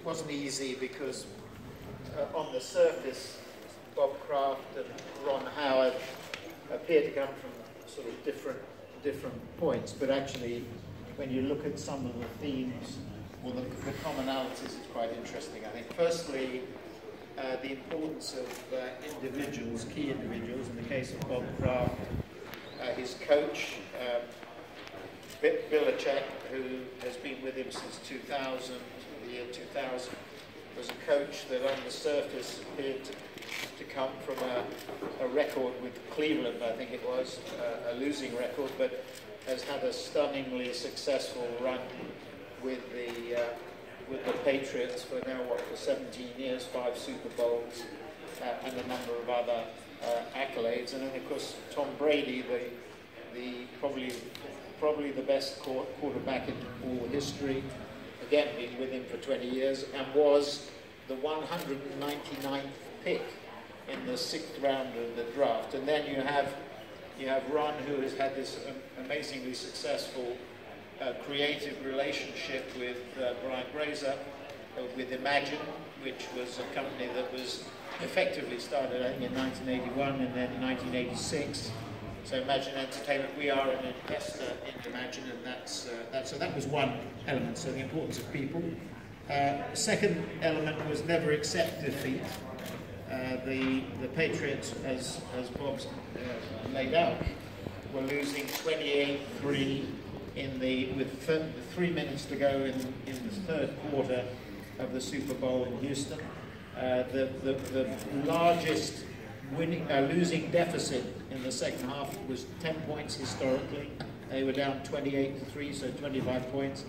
wasn't easy because on the surface, Bob Kraft and Ron Howard appear to come from sort of different points, but actually, when you look at some of the themes or the commonalities, it's quite interesting. I think, firstly, the importance of individuals, key individuals. In the case of Bob Kraft, his coach, Belichick, who has been with him since 2000, the year 2000, was a coach that on the surface appeared to come from a record with Cleveland, I think it was, a losing record, but has had a stunningly successful run with the Patriots for now, for 17 years, 5 Super Bowls, and a number of other accolades. And then, of course, Tom Brady, the probably the best quarterback in all history, again, been with him for 20 years, and was the 199th pick in the 6th round of the draft. And then you have Ron, who has had this amazingly successful creative relationship with Brian Grazer, with Imagine, which was a company that was effectively started, I think, in 1981 and then 1986. So Imagine Entertainment, we are an investor in Imagine, and so that was one element, so the importance of people. Second element was never accept defeat. The Patriots, as Bob's laid out, were losing 28-3 with 3 minutes to go in the third quarter of the Super Bowl in Houston. The largest losing deficit in the second half was 10 points historically. They were down 28-3, so 25 points.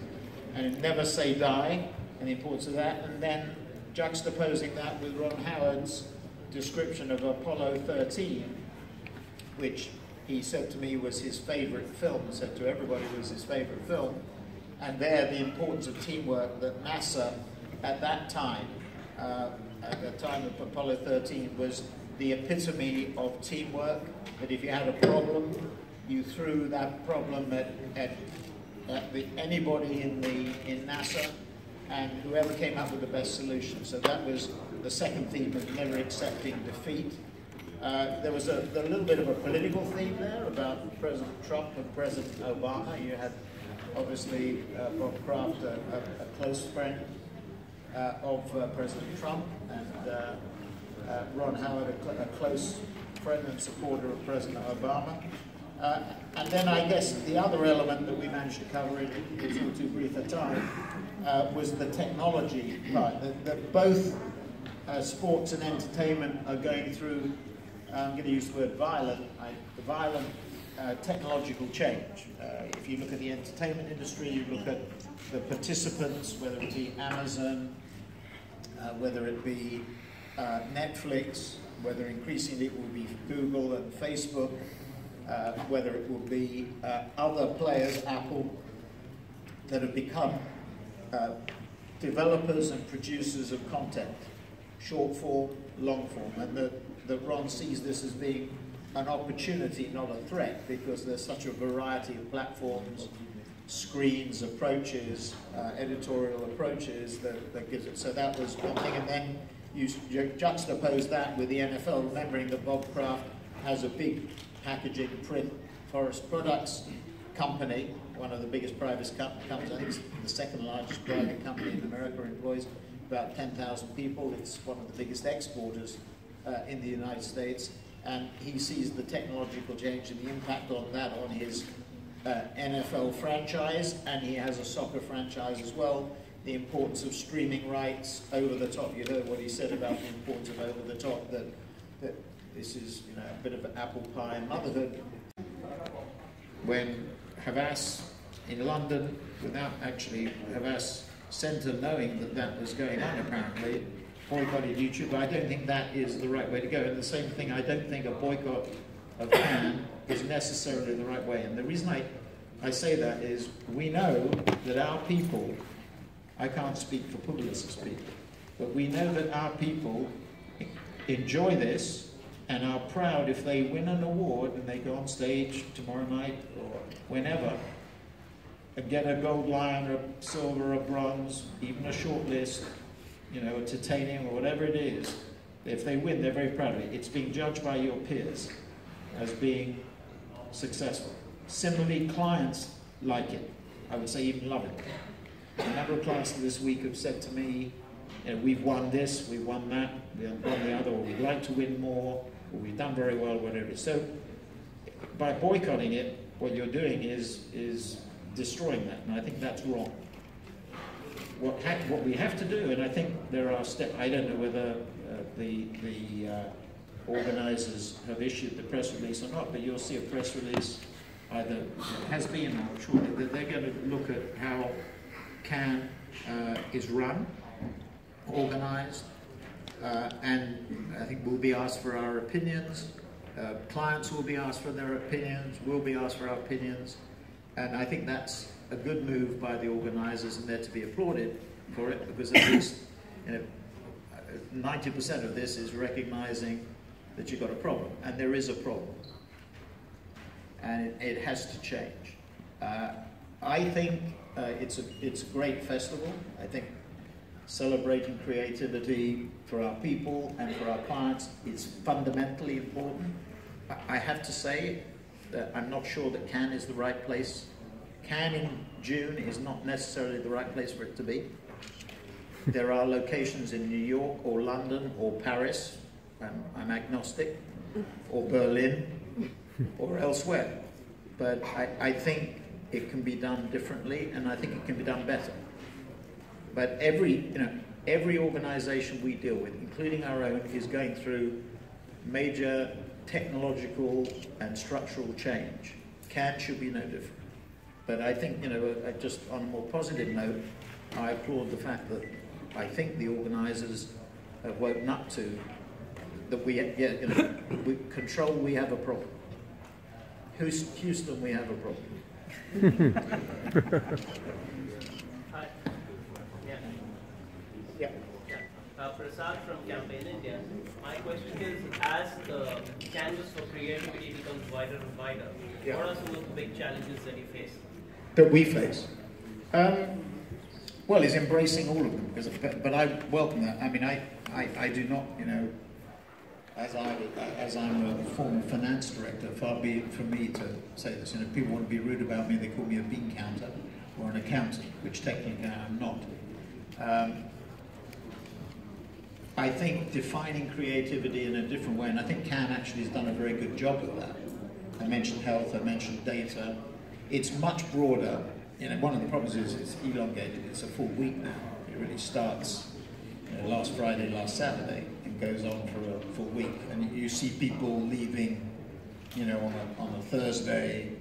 And never say die, and the importance of that. And then juxtaposing that with Ron Howard's description of Apollo 13, which he said to me was his favorite film, said to everybody it was his favorite film. And there, the importance of teamwork, that NASA at that time, at the time of Apollo 13, was the epitome of teamwork, that if you had a problem, you threw that problem at anybody in NASA, and whoever came up with the best solution. So that was the second theme of never accepting defeat. There was a little bit of a political theme there about President Trump and President Obama. You had, obviously, Bob Kraft, a close friend of President Trump, and Ron Howard, a close friend and supporter of President Obama. And then I guess the other element that we managed to cover in not too brief a time was the technology part, that both sports and entertainment are going through, I'm going to use the word violent technological change. If you look at the entertainment industry, you look at the participants, whether it be Amazon, whether it be Netflix, whether increasingly it will be Google and Facebook, whether it will be other players, Apple, that have become developers and producers of content, short form, long form, and that Ron sees this as being an opportunity, not a threat, because there's such a variety of platforms, screens, approaches, editorial approaches that gives it. So that was one thing, and then you juxtapose that with the NFL, remembering that Bob Kraft has a big packaging, print, forest products company, one of the biggest private companies, I think it's the second largest private company in America, employs about 10,000 people. It's one of the biggest exporters in the United States, and he sees the technological change and the impact on that on his NFL franchise, and he has a soccer franchise as well. The importance of streaming rights, over the top. You heard what he said about the importance of over the top, that this is, you know, a bit of apple pie motherhood. When Havas in London, without actually Havas Centre knowing that was going on apparently, boycotted YouTube, I don't think that is the right way to go. And the same thing, I don't think a boycott of FAN is necessarily the right way. And the reason I say that is we know that our people, I can't speak for Publicis people, but we know that our people enjoy this and are proud if they win an award and they go on stage tomorrow night or whenever and get a gold lion, a silver, a bronze, even a short list, you know, or titanium or whatever it is, if they win, they're very proud of it. It's being judged by your peers as being successful. Similarly, clients like it. I would say even love it. A number of clients this week have said to me, you know, we've won this, we've won that, we've won the other, or we'd like to win more, or we've done very well, whatever it is. So by boycotting it, what you're doing is destroying that, and I think that's wrong. What we have to do, and I think there are steps, I don't know whether the organisers have issued the press release or not, but you'll see a press release, either has been or surely, that they're going to look at how Cannes is run, organised, and I think we'll be asked for our opinions. Clients will be asked for their opinions, we'll be asked for our opinions, and I think that's a good move by the organisers, and they're to be applauded for it, because at least, you know, 90% of this is recognising that you've got a problem, and there is a problem, and it has to change. I think it's a great festival. I think celebrating creativity for our people and for our clients is fundamentally important. I have to say that I'm not sure that Cannes is the right place. Cannes in June is not necessarily the right place for it to be. There are locations in New York or London or Paris, I'm agnostic, or Berlin, or elsewhere. But I think it can be done differently, and I think it can be done better. But every organisation we deal with, including our own, is going through major technological and structural change. Cannes should be no different. But I think, you know, just on a more positive note, I applaud the fact that I think the organisers have woken up to that we control, we have a problem. Houston, we have a problem. Hi. Yeah. Yeah. Prasad from Campaign India. My question is, as the canvas for creativity becomes wider and wider, yeah, what are some of the big challenges that you face? That we face? Well, is embracing all of them, but I welcome that. I mean, I do not, you know, as I'm a former finance director, far be it from me to say this. You know, people want to be rude about me, they call me a bean counter or an accountant, which technically I'm not. I think defining creativity in a different way, and I think Cannes actually has done a very good job of that. I mentioned health, I mentioned data. It's much broader. You know, one of the problems is it's elongated. It's a full week now. It really starts, you know, last Friday, last Saturday, and goes on for a full week. And you see people leaving, you know, on a Thursday,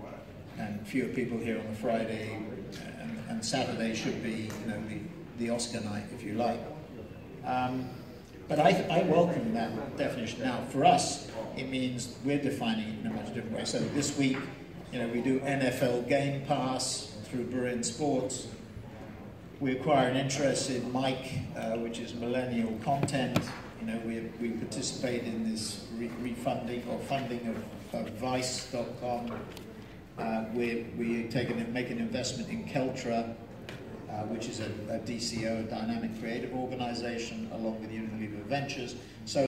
and fewer people here on a Friday, and Saturday should be, you know, the Oscar night, if you like. But I welcome that definition. Now, for us, it means we're defining it in a much different way. So this week, you know, we do NFL Game Pass through Burin Sports. We acquire an interest in Mike, which is millennial content. You know, we participate in this refunding or funding of Vice.com. We make an investment in Keltra, which is a DCO, a dynamic creative organization, along with Unilever Ventures. So